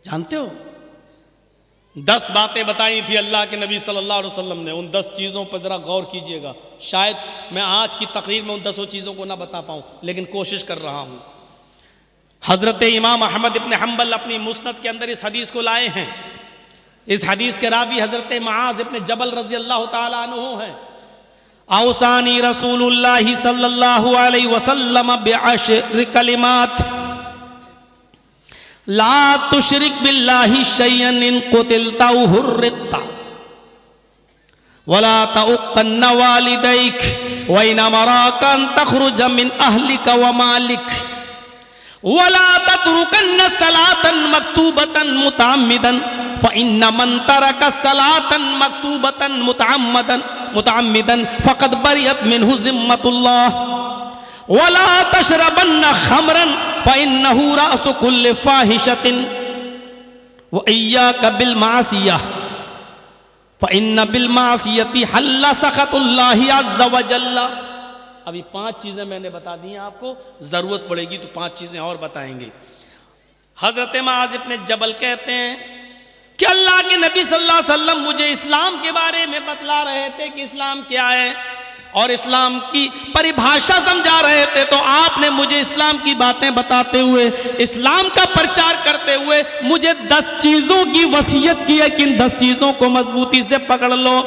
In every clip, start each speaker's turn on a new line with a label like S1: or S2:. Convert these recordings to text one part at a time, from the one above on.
S1: जानते हो? 10 बातें बताई थी अल्लाह के नबी सल्लल्लाहु अलैहि वसल्लम ने। उन 10 चीज़ों पर ज़रा गौर कीजिएगा। शायद मैं आज की तकरीर में उन 10 चीज़ों को ना बता पाऊँ, लेकिन कोशिश कर रहा हूँ। हज़रत इमाम अहमद इब्न हम्बल अपनी मुस्नद के अंदर इस हदीस को लाए हैं। इस हदीस के रावी हज़रत मुआज़ इब्न जबल रज़ी अल्लाह ताला अन्हु हैं। औसानी रसूलुल्लाहि सल्लल्लाहु अलैहि वसल्लम बिअश्र कलिमात ला तुशरिक बिल्लाहि शय्यन इन कुतिलता हुर्रिक्ता वला तउक्कन वालिदैक व इन अमराका अन तखरुज मिन अहलिका व मालिक वला ततरुकन सलातन मक्तूबतन मुतअम्मिदन फ़इन्न मन तरका सलातन मक्तूबतन मुतअम्मिदन फ़क़द बरियत मिन्हु ज़िम्मतुल्लाह वला तशरबन्न खमरन फ़इन्नहु रासु कुल्लि फ़ाहिशतिन व इय्याका बिल मासियह फ़इन्न बिल मासियति हल्ला सख़तुल्लाहि अज़्ज़ व जल्ला। अभी 5 चीज़ें मैंने बता दी हैं आपको, ज़रूरत पड़ेगी तो 5 चीज़ें और बताएंगे। हज़रत मुआज़ इब्न जबल कहते हैं कि अल्लाह के नबी सल्लल्लाहु अलैहि वसल्लम मुझे इस्लाम के बारे में बतला रहे थे कि इस्लाम क्या है और इस्लाम की परिभाषा समझा रहे थे। तो आपने मुझे इस्लाम की बातें बताते हुए, इस्लाम का प्रचार करते हुए मुझे 10 चीज़ों की वसीयत की है कि इन 10 चीज़ों को मजबूती से पकड़ लो।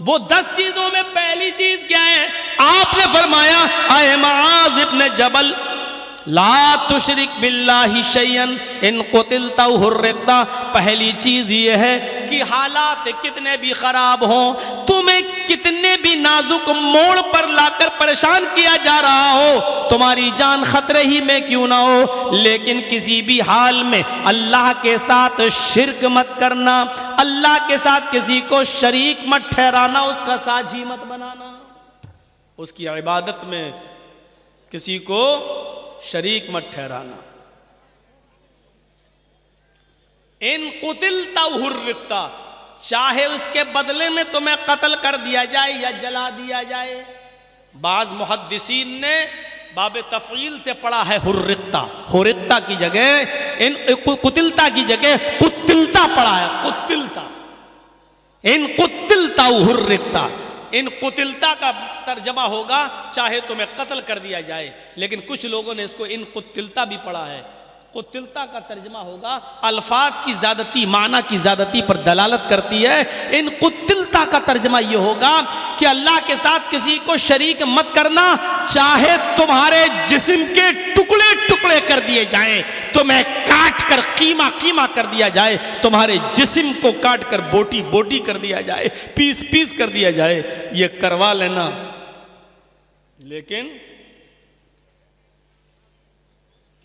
S1: वो 10 चीज़ों में पहली चीज़ क्या है? आपने फरमाया, आए मुआज़ इब्न जबल, ला तुशरिक बिल्लाहि शय्यन इन कुतिलता हुर्रिक्ता। पहली चीज ये है कि हालात कितने भी खराब हों, तुम्हें कितने भी नाजुक मोड़ पर लाकर परेशान किया जा रहा हो, तुम्हारी जान खतरे ही में क्यों ना हो, लेकिन किसी भी हाल में अल्लाह के साथ शिर्क मत करना, अल्लाह के साथ किसी को शरीक मत ठहराना, उसका साझी मत बनाना, उसकी इबादत में किसी को शरीक मत ठहराना। इन कुतिलता हुर्रिक्ता, चाहे उसके बदले में तुम्हें कत्ल कर दिया जाए या जला दिया जाए। बाज मुहद्दिसीन ने बाब तफईल से पढ़ा है हुर्रिक्ता, हुर्रिक्ता की जगह इन कुतिलता की जगह कुतिलता पढ़ा है, कुतिलता। इन कुतिलता हुर्रिक्ता, इन कुतिलता का तर्जमा होगा चाहे तुम्हें कत्ल कर दिया जाए, लेकिन कुछ लोगों ने इसको इन कुतिलता भी पढ़ा है। कुतिलता का तर्जमा होगा अल्फाज की ज्यादती, माना की ज्यादती पर दलालत करती है। इन कुतिलता का तर्जमा यह होगा कि अल्लाह के साथ किसी को शरीक मत करना, चाहे तुम्हारे जिस्म के टुकड़े टुकड़े कर दिए जाएं, तुम्हें काट कर कीमा कीमा कर दिया जाए, तुम्हारे जिस्म को काट कर बोटी बोटी कर दिया जाए, पीस पीस कर दिया जाए, ये करवा लेना। लेकिन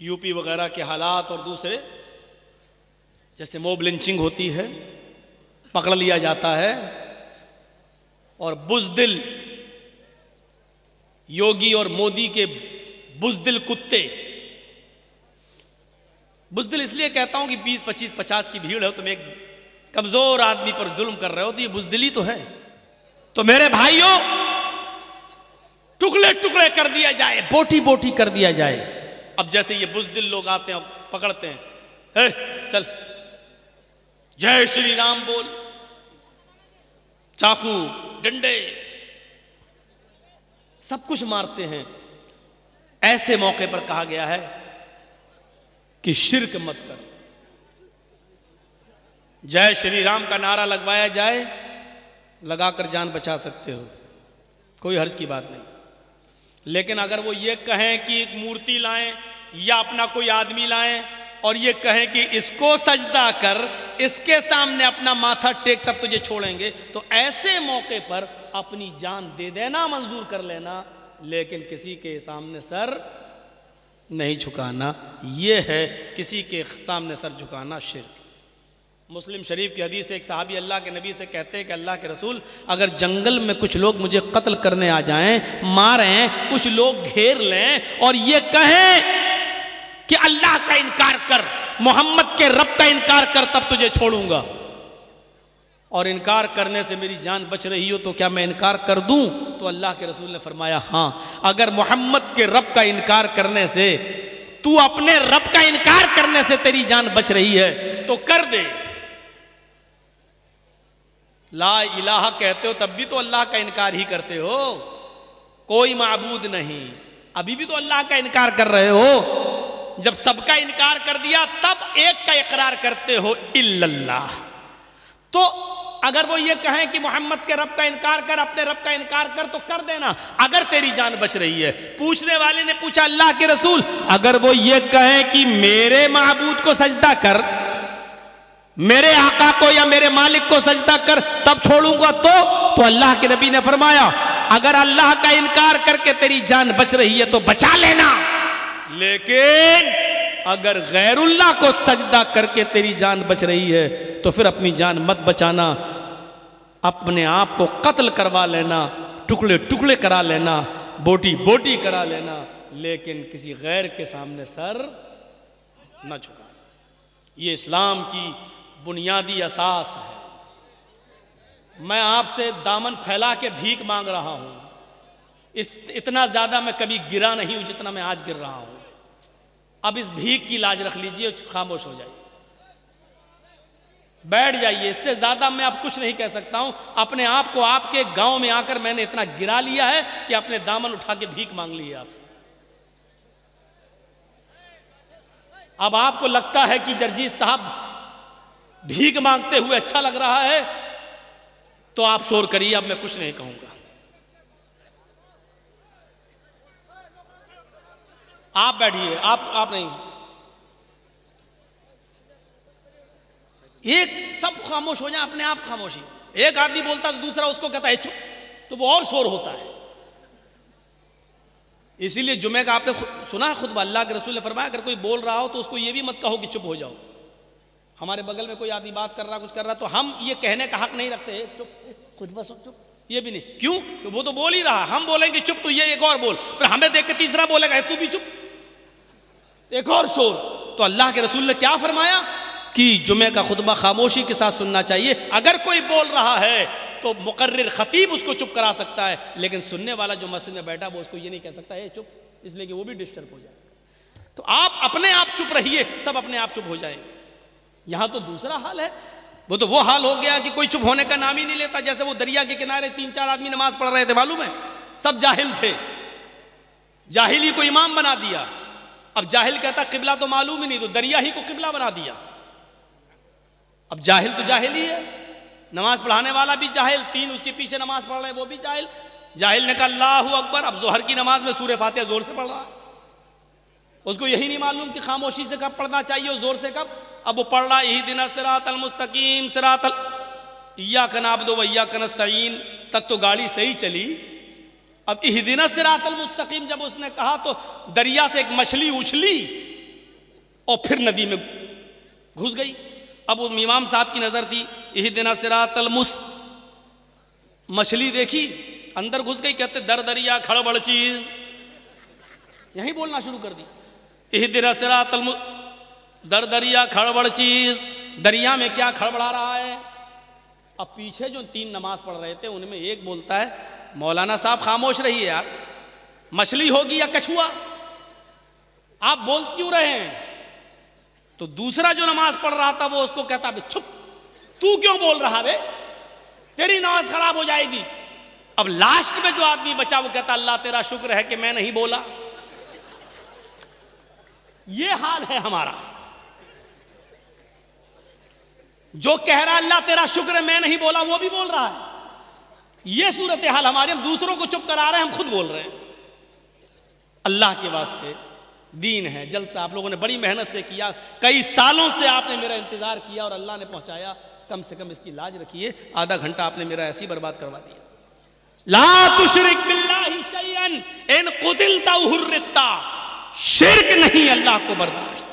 S1: यूपी वगैरह के हालात और दूसरे, जैसे मोब लिंचिंग होती है, पकड़ लिया जाता है, और बुज़दिल योगी और मोदी के बुज़दिल कुत्ते, बुज़दिल इसलिए कहता हूं कि 20, 25, 50 की भीड़ हो, तुम एक कमजोर आदमी पर जुल्म कर रहे हो, तो ये बुज़दिली तो है। तो मेरे भाइयों, टुकड़े टुकड़े कर दिया जाए, बोटी बोटी कर दिया जाए। अब जैसे ये बुज़दिल लोग आते हैं, पकड़ते हैं, हे चल जय श्री राम बोल, चाकू डंडे सब कुछ मारते हैं। ऐसे मौके पर कहा गया है कि शिर्क मत कर। जय श्री राम का नारा लगवाया जाए, लगाकर जान बचा सकते हो, कोई हर्ज की बात नहीं। लेकिन अगर वो ये कहें कि एक मूर्ति लाएं या अपना कोई आदमी लाएं और ये कहें कि इसको सजदा कर, इसके सामने अपना माथा टेक, तब तुझे छोड़ेंगे, तो ऐसे मौके पर अपनी जान दे देना मंजूर कर लेना, लेकिन किसी के सामने सर नहीं झुकाना। ये है किसी के सामने सर झुकाना शिर्क। मुस्लिम शरीफ की हदीस से एक सहाबी अल्लाह के नबी से कहते हैं कि अल्लाह के रसूल, अगर जंगल में कुछ लोग मुझे कत्ल करने आ जाएं, मारें, कुछ लोग घेर लें और ये कहें कि अल्लाह का इनकार कर, मोहम्मद के रब का इनकार कर, तब तुझे छोड़ूंगा, और इनकार करने से मेरी जान बच रही हो तो क्या मैं इनकार कर दूं? तो अल्लाह के रसूल ने फरमाया, हाँ, अगर मोहम्मद के रब का इनकार करने से, तू अपने रब का इनकार करने से तेरी जान बच रही है, तो कर दे। ला इलाहा कहते हो तब भी तो अल्लाह का इनकार ही करते हो, कोई माबूद नहीं, अभी भी तो अल्लाह का इनकार कर रहे हो। जब सबका इनकार कर दिया तब एक का इकरार करते हो, इल्लल्लाह। तो अगर वो ये कहें कि मोहम्मद के रब का इनकार कर, अपने रब का इनकार कर, तो कर देना अगर तेरी जान बच रही है। पूछने वाले ने पूछा अल्लाह के रसूल, अगर वो ये कहें कि मेरे माबूद को सजदा कर, मेरे आका को या मेरे मालिक को सजदा कर, तब छोड़ूंगा। तो अल्लाह के नबी ने फरमाया, अगर अल्लाह का इनकार करके तेरी जान बच रही है तो बचा लेना, लेकिन अगर गैरुल्लाह को सजदा करके तेरी जान बच रही है तो फिर अपनी जान मत बचाना, अपने आप को कत्ल करवा लेना, टुकड़े टुकड़े करा लेना, बोटी बोटी करा लेना, लेकिन किसी गैर के सामने सर न झुका। ये इस्लाम की बुनियादी असास है। मैं आपसे दामन फैला के भीख मांग रहा हूं। इतना ज्यादा मैं कभी गिरा नहीं हूं जितना मैं आज गिर रहा हूं। अब इस भीख की लाज रख लीजिए, खामोश हो जाइए, बैठ जाइए। इससे ज्यादा मैं अब कुछ नहीं कह सकता हूं। अपने आप को आपके गांव में आकर मैंने इतना गिरा लिया है कि अपने दामन उठा के भीख मांग ली है आपसे। अब आपको लगता है कि जर्जीत साहब भीख मांगते हुए अच्छा लग रहा है तो आप शोर करिए, अब मैं कुछ नहीं कहूंगा। आप बैठिए, आप नहीं। एक सब खामोश हो जाए, अपने आप खामोशी। एक आदमी बोलता तो दूसरा उसको कहता है चुप, तो वो और शोर होता है। इसीलिए जुमे का आपने सुना खुतबा, अल्लाह के रसूल ने फरमाया अगर कोई बोल रहा हो तो उसको ये भी मत कहो कि चुप हो जाओ। हमारे बगल में कोई आदमी बात कर रहा, कुछ कर रहा, तो हम ये कहने का हक नहीं रखते चुप, खुतबा सुन, चुप, ये भी नहीं। क्यों? तो वो तो बोल ही रहा, हम बोलेंगे चुप तो ये एक और बोल, फिर हमें देख के तीसरा बोलेगा तू भी चुप, एक और शोर। तो अल्लाह के रसूल ने क्या फरमाया कि जुमे का खुतबा खामोशी के साथ सुनना चाहिए। अगर कोई बोल रहा है तो मुकर्रिर खतीब उसको चुप करा सकता है, लेकिन सुनने वाला जो मस्जिद में बैठा वो उसको ये नहीं कह सकता है चुप, इसलिए कि वो भी डिस्टर्ब हो जाए। तो आप अपने आप चुप रहिए, सब अपने आप चुप हो जाएंगे। यहां तो दूसरा हाल है, वो तो वो हाल हो गया कि कोई चुप होने का नाम ही नहीं लेता। जैसे वो दरिया के किनारे 3-4 आदमी नमाज पढ़ रहे थे, मालूम है, सब जाहिल थे, जाहिल ही को इमाम बना दिया। अब जाहिल कहता किबला तो मालूम ही नहीं, तो दरिया ही को किबला बना दिया। अब जाहिल तो जाहिल ही है, नमाज पढ़ाने वाला भी जाहिल, 3 उसके पीछे नमाज पढ़ रहे हैं वो भी जाहिल। जाहिल ने कहा अल्लाहु अकबर, अब जोहर की नमाज में सूरह फातिहा जोर से पढ़ रहा है, उसको यही नहीं मालूम कि खामोशी से कब पढ़ना चाहिए और जोर से कब। अब वो पढ़ रहा इहदिना सिरातल मुस्तकीम सिरातल इय्याका नअबुदु व इय्याका नस्तईन तक तो गाड़ी सही चली। अब इहदिना सिरातल मुस्तकीम जब उसने कहा तो दरिया से एक मछली उछली और फिर नदी में घुस गई। अब उस इमाम साहब की नजर थी, इहदिना सिरातल मछली देखी अंदर घुस गई, कहते दर दरिया खड़बड़ चीज, यही बोलना शुरू कर दी, इहदिना सिरातल दर दरिया खड़बड़ चीज, दरिया में क्या खड़बड़ा रहा है। अब पीछे जो 3 नमाज पढ़ रहे थे उनमें एक बोलता है मौलाना साहब खामोश रहिए यार, मछली होगी या कछुआ, आप बोल क्यों रहे हैं। तो दूसरा जो नमाज पढ़ रहा था वो उसको कहता चुप, तू क्यों बोल रहा बे, तेरी नमाज खराब हो जाएगी। अब लास्ट में जो आदमी बचा वो कहता अल्लाह तेरा शुक्र है कि मैं नहीं बोला। ये हाल है हमारा, जो कह रहा अल्लाह तेरा शुक्र है मैं नहीं बोला वो भी बोल रहा है। ये सूरत हाल हमारी, हम दूसरों को चुप करा रहे हैं, हम खुद बोल रहे हैं। अल्लाह के वास्ते दीन है, जलसा आप लोगों ने बड़ी मेहनत से किया, कई सालों से आपने मेरा इंतजार किया और अल्लाह ने पहुंचाया, कम से कम इसकी लाज रखिए। आधा घंटा आपने मेरा ऐसी बर्बाद करवा दिया। ला तुशरिक बिल्लाहि शैअन इन कुतिलता हुर्रिता, शिर्क नहीं अल्लाह को बर्दाश्त।